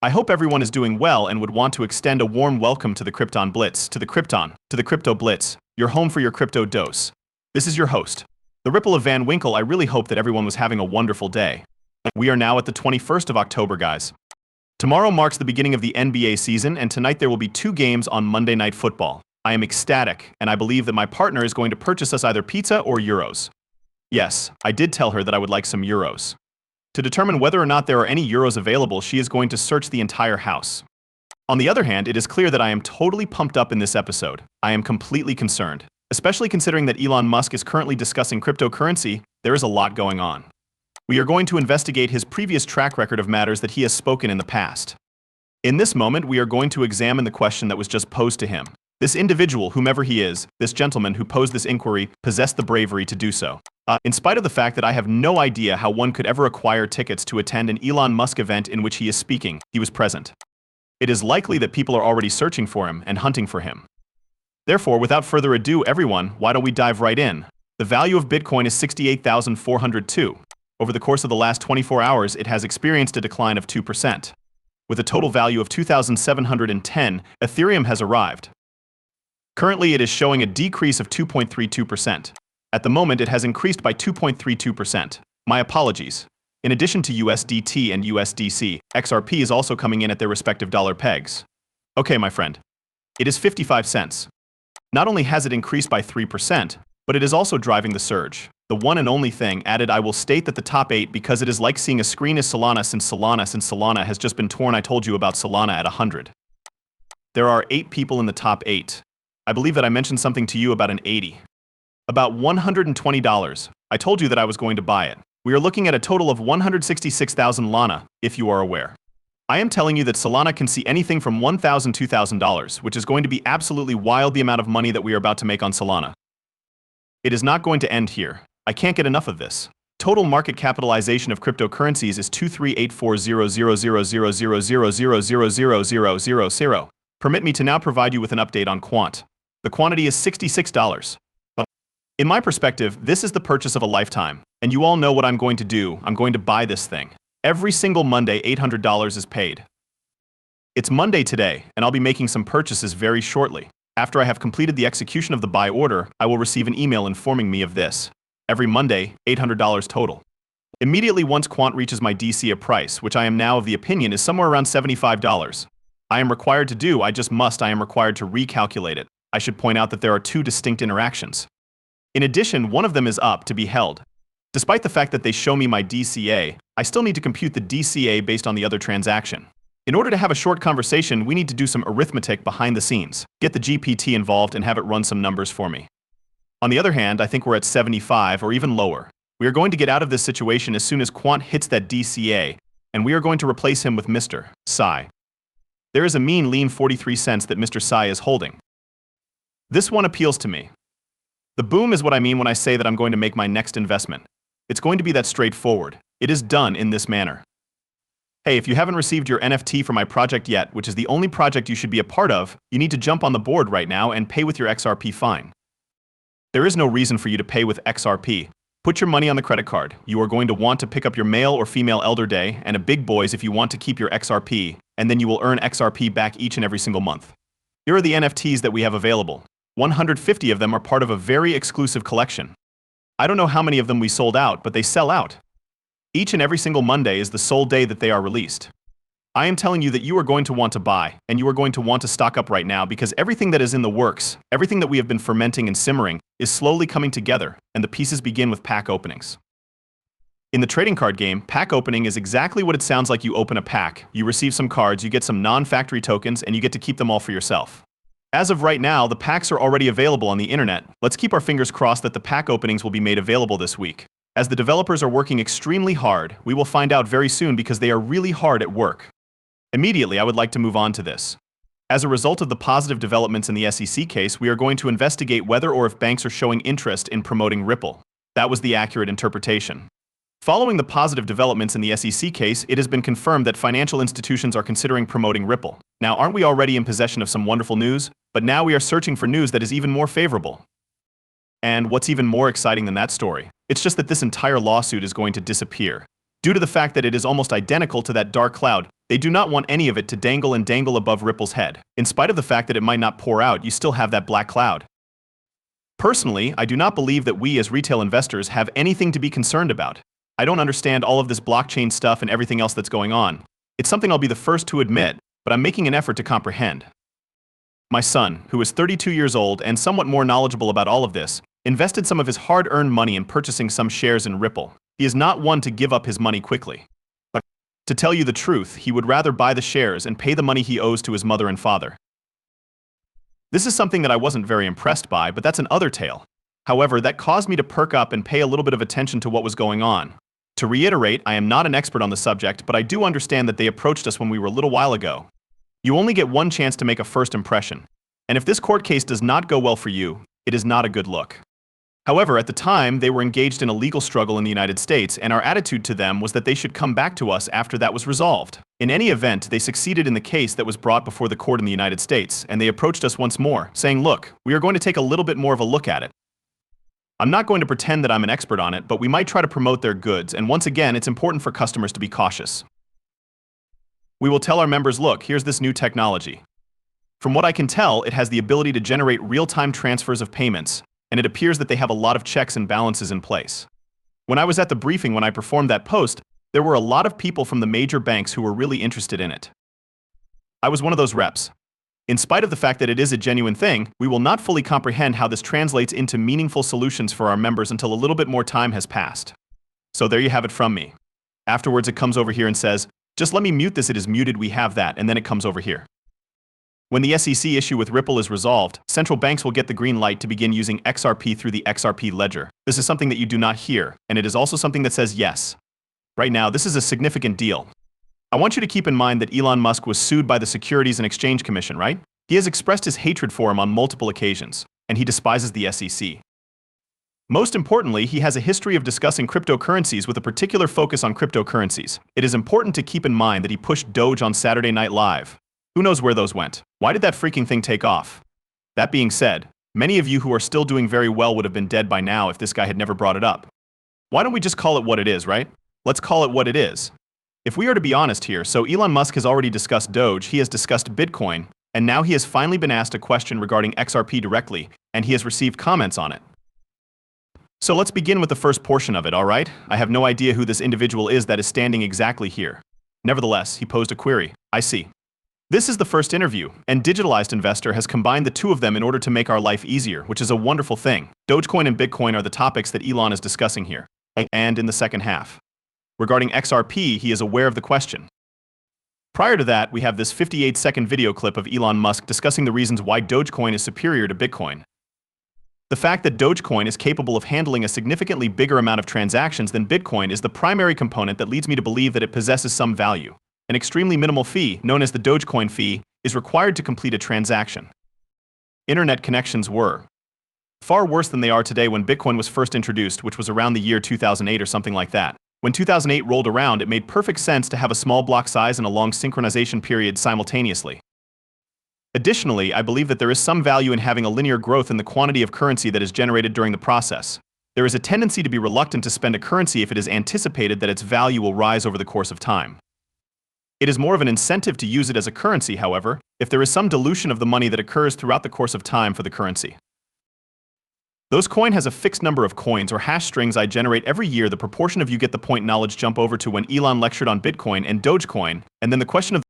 I hope everyone is doing well and would want to extend a warm welcome to the Krypton Blitz, to the Crypto Blitz, your home for your crypto dose. This is your host, the Ripple of Van Winkle. I really hope that everyone was having a wonderful day. We are now at the 21st of October, guys. Tomorrow marks the beginning of the NBA season, and tonight there will be 2 games on Monday Night Football. I am ecstatic, and I believe that my partner is going to purchase us either pizza or euros. Yes, I did tell her that I would like some euros. To determine whether or not there are any euros available, she is going to search the entire house. On the other hand, it is clear that I am totally pumped up in this episode. I am completely concerned, especially considering that Elon Musk is currently discussing cryptocurrency. There is a lot going on. We are going to investigate his previous track record of matters that he has spoken in the past. In this moment, we are going to examine the question that was just posed to him. This individual, whomever he is, this gentleman who posed this inquiry, possessed the bravery to do so. In spite of the fact that I have no idea how one could ever acquire tickets to attend an Elon Musk event in which he is speaking, he was present. It is likely that people are already searching for him and hunting for him. Therefore, without further ado, everyone, why don't we dive right in? The value of Bitcoin is 68,402. Over the course of the last 24 hours, it has experienced a decline of 2%. With a total value of 2,710, Ethereum has arrived. Currently, it is showing a decrease of 2.32%. At the moment, it has increased by 2.32%. My apologies. In addition to USDT and USDC, XRP is also coming in at their respective dollar pegs. Okay, my friend. It is 55 cents. Not only has it increased by 3%, but it is also driving the surge. The one and only thing added, I will state that the top 8, because it is like seeing a screen, is Solana, since Solana has just been torn. I told you about Solana at 100. There are 8 people in the top 8. I believe that I mentioned something to you about an 80. About $120. I told you that I was going to buy it. We are looking at a total of 166,000 Lana, if you are aware. I am telling you that Solana can see anything from $1,000 to $2,000, which is going to be absolutely wild, the amount of money that we are about to make on Solana. It is not going to end here. I can't get enough of this. Total market capitalization of cryptocurrencies is 238400000000000. Permit me to now provide you with an update on Quant. The quantity is $66. In my perspective, this is the purchase of a lifetime. And you all know what I'm going to do. I'm going to buy this thing. Every single Monday, $800 is paid. It's Monday today, and I'll be making some purchases very shortly. After I have completed the execution of the buy order, I will receive an email informing me of this. Every Monday, $800 total. Immediately once Quant reaches my DCA price, which I am now of the opinion is somewhere around $75. I am required to recalculate it. I should point out that there are 2 distinct interactions. In addition, one of them is up to be held. Despite the fact that they show me my DCA, I still need to compute the DCA based on the other transaction. In order to have a short conversation, we need to do some arithmetic behind the scenes, get the GPT involved and have it run some numbers for me. On the other hand, I think we're at 75 or even lower. We are going to get out of this situation as soon as Quant hits that DCA, and we are going to replace him with Mr. Psy. There is a mean lean 43 cents that Mr. Psy is holding. This one appeals to me. The boom is what I mean when I say that I'm going to make my next investment. It's going to be that straightforward. It is done in this manner. Hey, if you haven't received your NFT for my project yet, which is the only project you should be a part of, you need to jump on the board right now and pay with your XRP fine. There is no reason for you to pay with XRP. Put your money on the credit card. You are going to want to pick up your male or female elder day and a big boys if you want to keep your XRP, and then you will earn XRP back each and every single month. Here are the NFTs that we have available. 150 of them are part of a very exclusive collection. I don't know how many of them we sold out, but they sell out. Each and every single Monday is the sole day that they are released. I am telling you that you are going to want to buy, and you are going to want to stock up right now because everything that is in the works, everything that we have been fermenting and simmering, is slowly coming together, and the pieces begin with pack openings. In the trading card game, pack opening is exactly what it sounds like. You open a pack, you receive some cards, you get some non-factory tokens, and you get to keep them all for yourself. As of right now, the packs are already available on the internet. Let's keep our fingers crossed that the pack openings will be made available this week. As the developers are working extremely hard, we will find out very soon because they are really hard at work. Immediately, I would like to move on to this. As a result of the positive developments in the SEC case, we are going to investigate whether or if banks are showing interest in promoting Ripple. That was the accurate interpretation. Following the positive developments in the SEC case, it has been confirmed that financial institutions are considering promoting Ripple. Now, aren't we already in possession of some wonderful news? But now we are searching for news that is even more favorable. And what's even more exciting than that story? It's just that this entire lawsuit is going to disappear. Due to the fact that it is almost identical to that dark cloud, They do not want any of it to dangle and dangle above Ripple's head. In spite of the fact that it might not pour out, you still have that black cloud. Personally, I do not believe that we as retail investors have anything to be concerned about. I don't understand all of this blockchain stuff and everything else that's going on. It's something I'll be the first to admit, but I'm making an effort to comprehend. My son, who is 32 years old and somewhat more knowledgeable about all of this, invested some of his hard-earned money in purchasing some shares in Ripple. He is not one to give up his money quickly. But to tell you the truth, he would rather buy the shares and pay the money he owes to his mother and father. This is something that I wasn't very impressed by, but that's an other tale. However, that caused me to perk up and pay a little bit of attention to what was going on. To reiterate, I am not an expert on the subject, but I do understand that they approached us when we were a little while ago. You only get one chance to make a first impression, and if this court case does not go well for you, it is not a good look. However, at the time, they were engaged in a legal struggle in the United States, and our attitude to them was that they should come back to us after that was resolved. In any event, they succeeded in the case that was brought before the court in the United States, and they approached us once more, saying, look, we are going to take a little bit more of a look at it. I'm not going to pretend that I'm an expert on it, but we might try to promote their goods, and once again, it's important for customers to be cautious. We will tell our members, look, here's this new technology. From what I can tell, it has the ability to generate real-time transfers of payments, and it appears that they have a lot of checks and balances in place. When I was at the briefing when I performed that post, there were a lot of people from the major banks who were really interested in it. I was one of those reps. In spite of the fact that it is a genuine thing, we will not fully comprehend how this translates into meaningful solutions for our members until a little bit more time has passed. So there you have it from me. Afterwards, it comes over here and says, just let me mute this, it is muted, we have that, and then it comes over here. When the SEC issue with Ripple is resolved, central banks will get the green light to begin using XRP through the XRP ledger. This is something that you do not hear, and it is also something that says yes. Right now, this is a significant deal. I want you to keep in mind that Elon Musk was sued by the Securities and Exchange Commission, right? He has expressed his hatred for him on multiple occasions, and he despises the SEC. Most importantly, he has a history of discussing cryptocurrencies with a particular focus on cryptocurrencies. It is important to keep in mind that he pushed Doge on Saturday Night Live. Who knows where those went? Why did that freaking thing take off? That being said, many of you who are still doing very well would have been dead by now if this guy had never brought it up. Why don't we just call it what it is, right? Let's call it what it is. If we are to be honest here, so Elon Musk has already discussed Doge, he has discussed Bitcoin, and now he has finally been asked a question regarding XRP directly, and he has received comments on it. So let's begin with the first portion of it, alright? I have no idea who this individual is that is standing exactly here. Nevertheless, he posed a query. I see. This is the first interview, and Digitalized Investor has combined the two of them in order to make our life easier, which is a wonderful thing. Dogecoin and Bitcoin are the topics that Elon is discussing here. And in the second half. Regarding XRP, he is aware of the question. Prior to that, we have this 58-second video clip of Elon Musk discussing the reasons why Dogecoin is superior to Bitcoin. The fact that Dogecoin is capable of handling a significantly bigger amount of transactions than Bitcoin is the primary component that leads me to believe that it possesses some value. An extremely minimal fee, known as the Dogecoin fee, is required to complete a transaction. Internet connections were far worse than they are today when Bitcoin was first introduced, which was around the year 2008 or something like that. When 2008 rolled around, it made perfect sense to have a small block size and a long synchronization period simultaneously. Additionally, I believe that there is some value in having a linear growth in the quantity of currency that is generated during the process. There is a tendency to be reluctant to spend a currency if it is anticipated that its value will rise over the course of time. It is more of an incentive to use it as a currency, however, if there is some dilution of the money that occurs throughout the course of time for the currency. Those coin has a fixed number of coins or hash strings I generate every year. The proportion of you get the point knowledge jump over to when Elon lectured on Bitcoin and Dogecoin, and then the question of